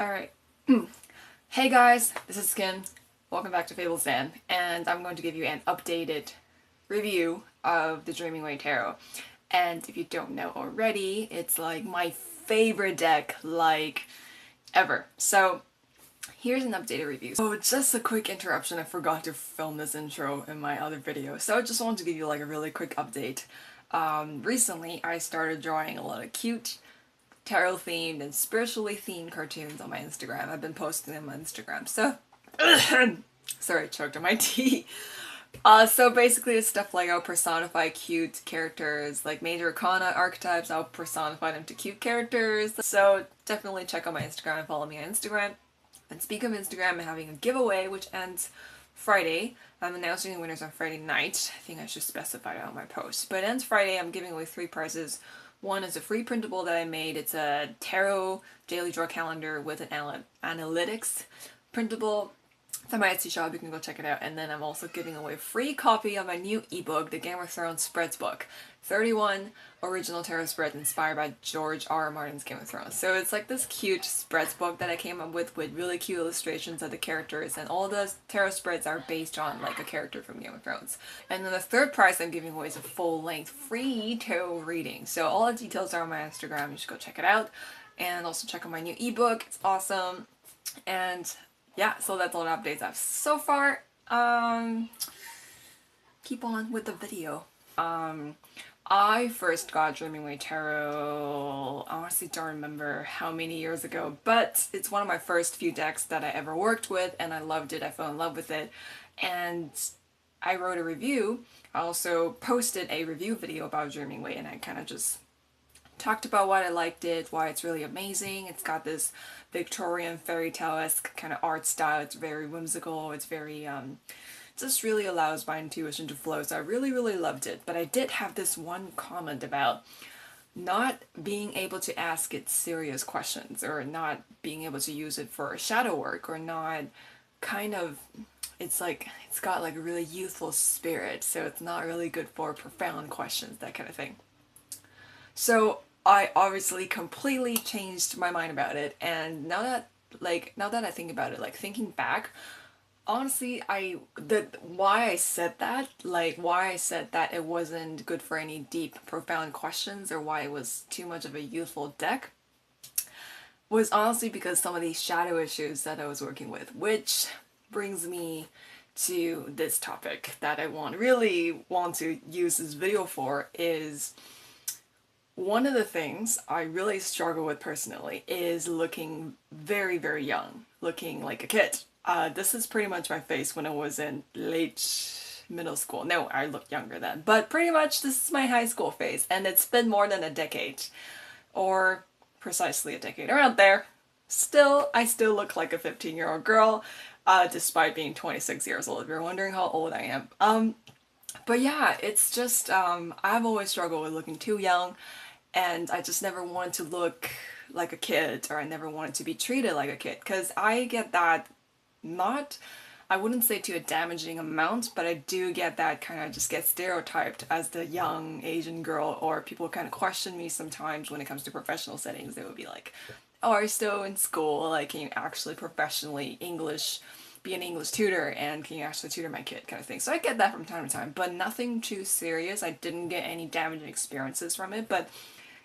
Alright. Hey guys, this is Skin. Welcome back to Fable Stand, and I'm going to give you an updated review of the Dreaming Way Tarot. And if you don't know already, it's like my favorite deck, like, ever. So, here's an updated review. So, just a quick interruption, I forgot to film this intro in my other video, so I just wanted to give you like a really quick update. Recently, I started drawing a lot of cute tarot themed and spiritually themed cartoons on my Instagram. I've been posting them on Instagram. So, sorry, I choked on my tea. So basically it's stuff like I'll personify cute characters, like major arcana archetypes, I'll personify them to cute characters. So definitely check out my Instagram and follow me on Instagram. And speak of Instagram, I'm having a giveaway which ends Friday. I'm announcing the winners on Friday night. I think I should specify that on my post. But it ends Friday. I'm giving away 3 prizes. One is a free printable that I made. It's a tarot daily draw calendar with an analytics printable. It's on my Etsy shop, you can go check it out. And then I'm also giving away a free copy of my new ebook, the Game of Thrones Spreads book. 31 original tarot spreads inspired by George R. R. Martin's Game of Thrones. So it's like this cute spreads book that I came up with really cute illustrations of the characters, and all the tarot spreads are based on like a character from Game of Thrones. And then the third prize I'm giving away is a full-length free tarot reading. So all the details are on my Instagram, you should go check it out. And also check out my new ebook, it's awesome. And yeah, so that's all the updates I have so far. Keep on with the video. I first got Dreaming Way Tarot, I honestly don't remember how many years ago, but it's one of my first few decks that I ever worked with, and I loved it, I fell in love with it, and I wrote a review. I also posted a review video about Dreaming Way, and I kind of just talked about why I liked it, why it's really amazing. It's got this Victorian fairy tale-esque kind of art style, it's very whimsical, it's very, just really allows my intuition to flow, so I really loved it. But I did have this one comment about not being able to ask it serious questions, or not being able to use it for shadow work, or not kind of, it's like, it's got like a really youthful spirit, so it's not really good for profound questions, that kind of thing. So I obviously completely changed my mind about it, and now that I think about it, like thinking back, honestly, why I said that, it wasn't good for any deep, profound questions, or why it was too much of a youthful deck, was honestly because some of these shadow issues that I was working with, which brings me to this topic that I really want to use this video for. Is one of the things I really struggle with personally is looking very young, looking like a kid. This is pretty much my face when I was in late middle school. No, I looked younger then, but pretty much this is my high school face, and it's been more than a decade, or precisely a decade, around there. I still look like a 15-year-old girl, despite being 26 years old, if you're wondering how old I am. But yeah, it's just, I've always struggled with looking too young, and I just never wanted to look like a kid, or I never wanted to be treated like a kid, because I get that, not, I wouldn't say to a damaging amount, but I do get that kind of just get stereotyped as the young Asian girl, or people kind of question me sometimes when it comes to professional settings. They would be like, oh, are you still in school? Like, can you actually professionally be an English tutor, and can you actually tutor my kid, kind of thing. So I get that from time to time, but nothing too serious. I didn't get any damaging experiences from it, but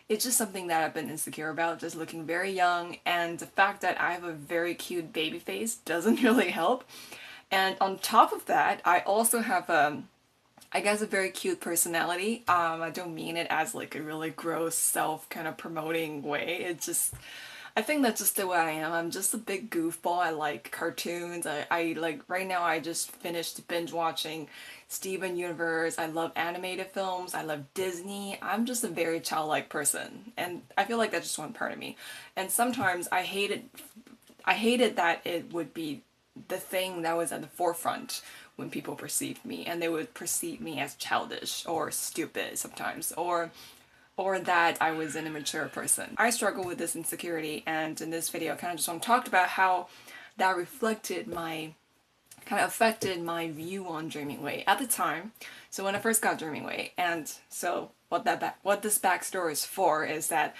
it's just something that I've been insecure about, just looking very young, and the fact that I have a very cute baby face doesn't really help. And on top of that, I also have I guess a very cute personality. I don't mean it as like a really gross self kind of promoting way. It's just, I think that's just the way I am. I'm just a big goofball. I like cartoons. I like, right now I just finished binge watching Steven Universe. I love animated films. I love Disney. I'm just a very childlike person, and I feel like that's just one part of me. And sometimes I hated that it would be the thing that was at the forefront when people perceived me, and they would perceive me as childish or stupid sometimes, or that I was an immature person. I struggle with this insecurity, and in this video I kind of just want to talk about how that kind of affected my view on Dreaming Way at the time. So when I first got Dreaming Way, and so what this backstory is for is that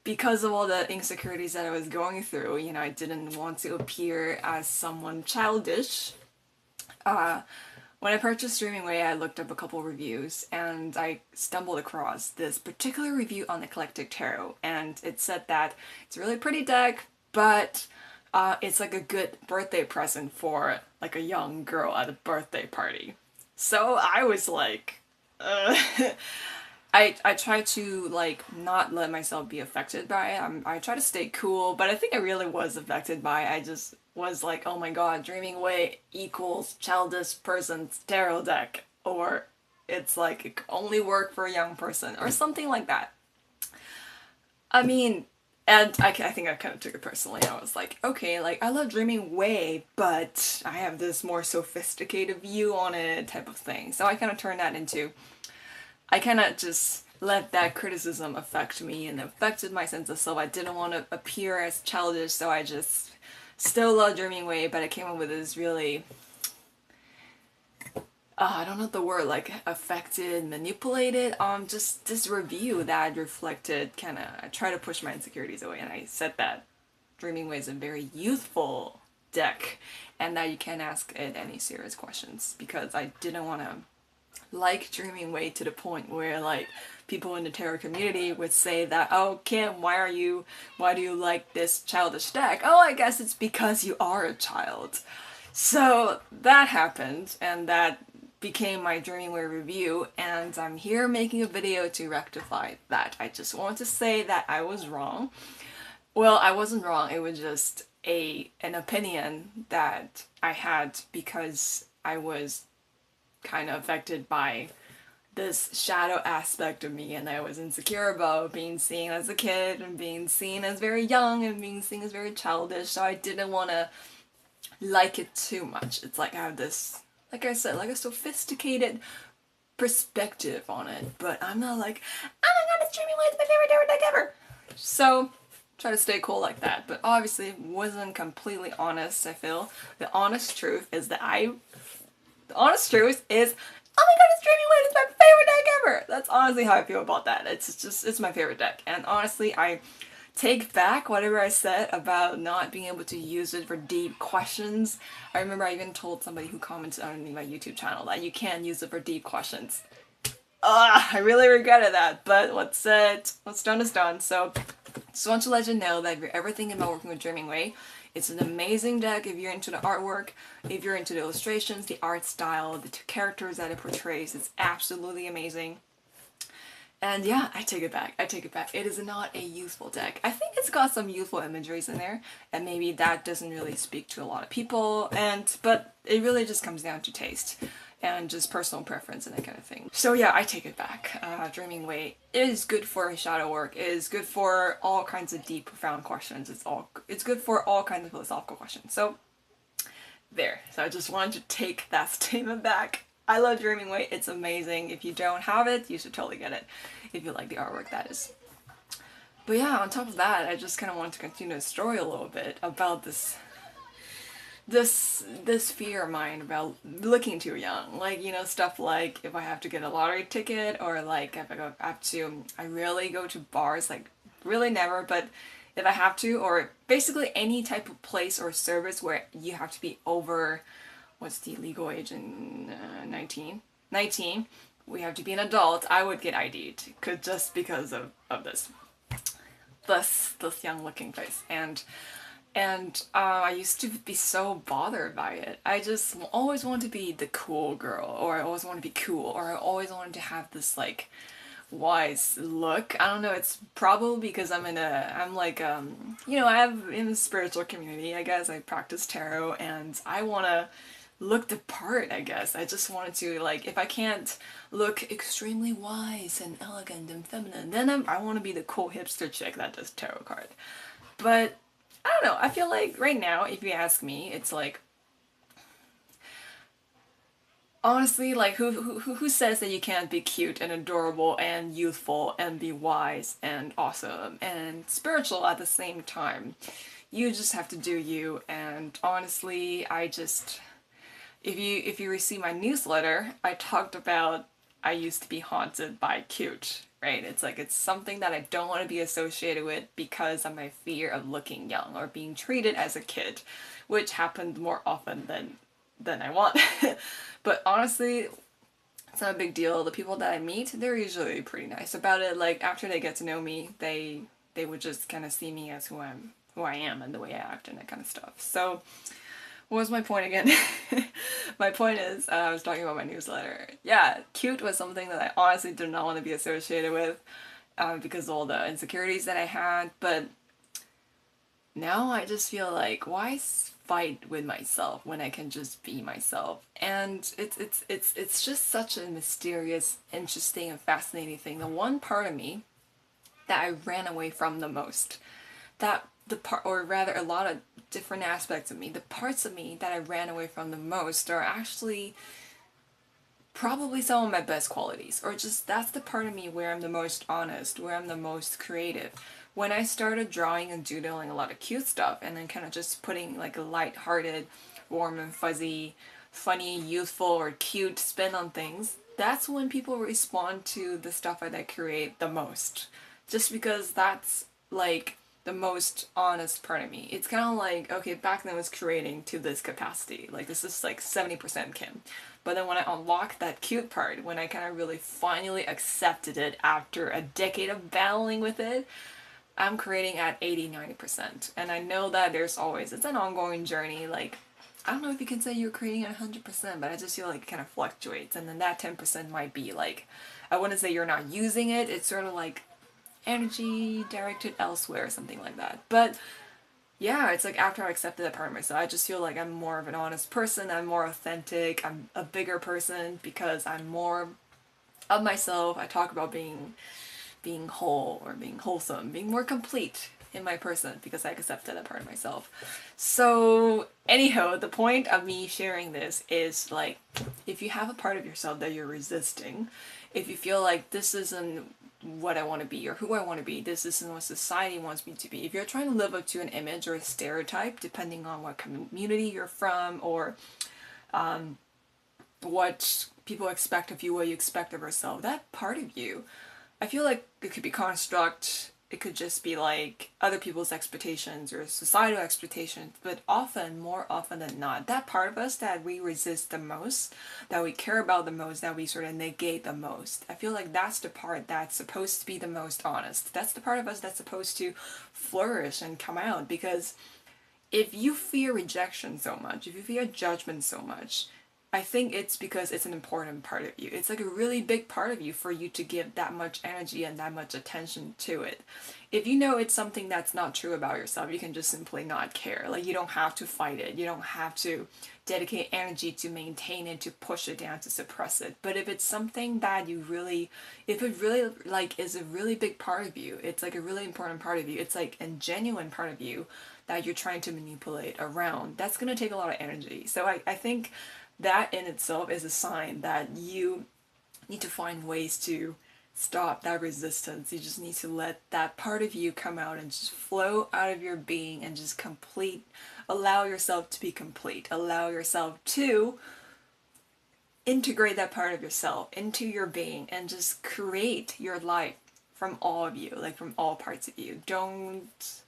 because of all the insecurities that I was going through, you know, I didn't want to appear as someone childish. When I purchased Streaming Way, I looked up a couple reviews and I stumbled across this particular review on Eclectic Tarot, and it said that it's a really pretty deck, but it's like a good birthday present for like a young girl at a birthday party. So I was like, I try to like not let myself be affected by it. I try to stay cool, but I think I really was affected by it. I just was like, oh my god, Dreaming Way equals childish person's tarot deck, or it's like it can only work for a young person, or something like that. I mean, and I think I kind of took it personally. I was like, okay, like I love Dreaming Way, but I have this more sophisticated view on it type of thing. So I kind of turned that into, I kind of just let that criticism affect me and affected my sense of self. I didn't want to appear as childish, so I just still love Dreaming Way, but I came up with this really, I don't know the word, like affected, manipulated, just this review that reflected kind of, I try to push my insecurities away, and I said that Dreaming Way is a very youthful deck, and that you can't ask it any serious questions, because I didn't want to like Dreaming Way to the point where like people in the tarot community would say that, oh Kim, why do you like this childish deck? Oh, I guess it's because you are a child. So that happened, and that became my Dreaming Way review, and I'm here making a video to rectify that. I just want to say that I was wrong. Well, I wasn't wrong, it was just an opinion that I had because I was kind of affected by this shadow aspect of me, and I was insecure about being seen as a kid and being seen as very young and being seen as very childish, so I didn't want to like it too much. It's like I have this, like I said, like a sophisticated perspective on it, but I'm not like, oh my god, it's Dreaming Way, it's my favorite tarot deck ever! So try to stay cool like that, but obviously wasn't completely honest. I feel the honest truth is, oh my god, it's Dreaming Way, it's my favorite deck ever! That's honestly how I feel about that. It's my favorite deck. And honestly, I take back whatever I said about not being able to use it for deep questions. I remember I even told somebody who commented on my YouTube channel that you can't use it for deep questions. I really regretted that, but what's done is done. So just want to let you know that if you're ever thinking about working with Dreaming Way, it's an amazing deck if you're into the artwork, if you're into the illustrations, the art style, the characters that it portrays. It's absolutely amazing. And yeah, I take it back. It is not a youthful deck. I think it's got some youthful imageries in there, and maybe that doesn't really speak to a lot of people, but it really just comes down to taste and just personal preference and that kind of thing. So yeah, I take it back. Dreaming Way is good for shadow work, is good for all kinds of deep, profound questions. It's good for all kinds of philosophical questions. So there. So I just wanted to take that statement back. I love Dreaming Way. It's amazing. If you don't have it, you should totally get it. If you like the artwork, that is. But yeah, on top of that, I just kind of want to continue the story a little bit about this fear of mine about looking too young. Like, you know, stuff like if I have to get a lottery ticket, or like if I rarely go to bars, like really never, but if I have to, or basically any type of place or service where you have to be over, what's the legal age in 19? 19. We have to be an adult. I would get ID'd, just because of this young looking face. And I used to be so bothered by it. I just always wanted to be the cool girl, or I always wanted to be cool, or I always wanted to have this like wise look. I don't know, it's probably because I'm like, you know, I have in the spiritual community, I guess. I practice tarot, and I want to look the part, I guess. I just wanted to, like, if I can't look extremely wise and elegant and feminine, then I want to be the cool hipster chick that does tarot card. But I don't know, I feel like right now, if you ask me, it's like, honestly, like, who says that you can't be cute and adorable and youthful and be wise and awesome and spiritual at the same time? You just have to do you. And honestly, if you receive my newsletter, I talked about I used to be haunted by cute. right? It's like it's something that I don't want to be associated with because of my fear of looking young or being treated as a kid, which happened more often than I want. But honestly, it's not a big deal. The people that I meet, they're usually pretty nice about it. Like after they get to know me, they would just kind of see me as who I am and the way I act and that kind of stuff. So what was my point again? My point is, I was talking about my newsletter. Yeah, cute was something that I honestly did not want to be associated with because of all the insecurities that I had. But now I just feel like, why fight with myself when I can just be myself? And it's just such a mysterious, interesting, and fascinating thing. The one part of me that I ran away from the most, that the part, or rather a lot of different aspects of me, the parts of me that I ran away from the most are actually probably some of my best qualities, or just that's the part of me where I'm the most honest, where I'm the most creative. When I started drawing and doodling a lot of cute stuff and then kind of just putting like a light-hearted, warm and fuzzy, funny, youthful, or cute spin on things, that's when people respond to the stuff that I create the most. Just because that's like the most honest part of me. It's kind of like, okay, back then I was creating to this capacity. Like this is like 70% Kim. But then when I unlocked that cute part, when I kind of really finally accepted it after a decade of battling with it, I'm creating at 80-90%. And I know that there's always, it's an ongoing journey. Like, I don't know if you can say you're creating at 100%, but I just feel like it kind of fluctuates. And then that 10% might be like, I wouldn't say you're not using it. It's sort of like energy directed elsewhere or something like that. But yeah, it's like after I accepted that part of myself, I just feel like I'm more of an honest person, I'm more authentic, I'm a bigger person because I'm more of myself. I talk about being whole or being wholesome, being more complete in my person because I accepted that part of myself. So anyhow, the point of me sharing this is like, if you have a part of yourself that you're resisting, if you feel like this isn't what I want to be or who I want to be, this isn't what society wants me to be, if you're trying to live up to an image or a stereotype, depending on what community you're from or what people expect of you, what you expect of yourself, that part of you, I feel like it could be construct, it could just be like other people's expectations or societal expectations, but often, more often than not, that part of us that we resist the most, that we care about the most, that we sort of negate the most, I feel like that's the part that's supposed to be the most honest. That's the part of us that's supposed to flourish and come out, because if you fear rejection so much, if you fear judgment so much, I think it's because it's an important part of you. It's like a really big part of you for you to give that much energy and that much attention to it. If you know it's something that's not true about yourself, you can just simply not care. Like you don't have to fight it. You don't have to dedicate energy to maintain it, to push it down, to suppress it. But if it's something that you really, if it really like is a really big part of you, it's like a really important part of you, it's like a genuine part of you that you're trying to manipulate around, that's going to take a lot of energy. So I think that in itself is a sign that you need to find ways to stop that resistance. You just need to let that part of you come out and just flow out of your being and just complete, allow yourself to be complete, allow yourself to integrate that part of yourself into your being and just create your life from all of you, like from all parts of you. Don't,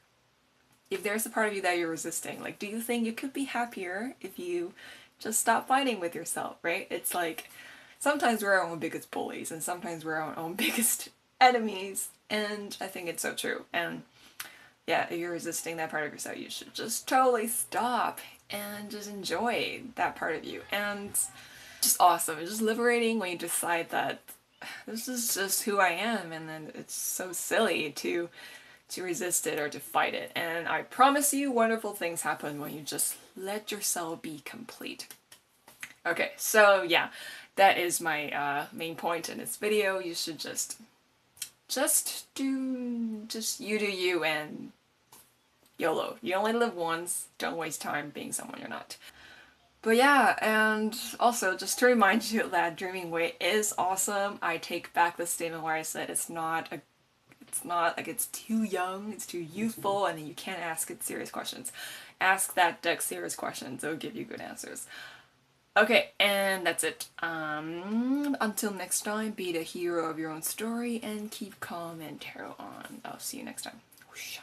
if there's a part of you that you're resisting, like do you think you could be happier if you just stop fighting with yourself, right? It's like sometimes we're our own biggest bullies and sometimes we're our own biggest enemies, and I think it's so true. And yeah, if you're resisting that part of yourself, you should just totally stop and just enjoy that part of you. And just awesome. It's just liberating when you decide that this is just who I am, and then it's so silly to resist it or to fight it. And I promise you, wonderful things happen when you just let yourself be complete. Okay, so yeah, that is my main point in this video. You should just you do you, and YOLO. You only live once. Don't waste time being someone you're not. But yeah, and also just to remind you that dreaming weight is awesome. I take back the statement where I said it's not like it's too young, it's too youthful, and then you can't ask it serious questions. Ask that deck serious questions, it'll give you good answers. Okay, and that's it. Until next time, be the hero of your own story and keep calm and tarot on. I'll see you next time. Whoosh.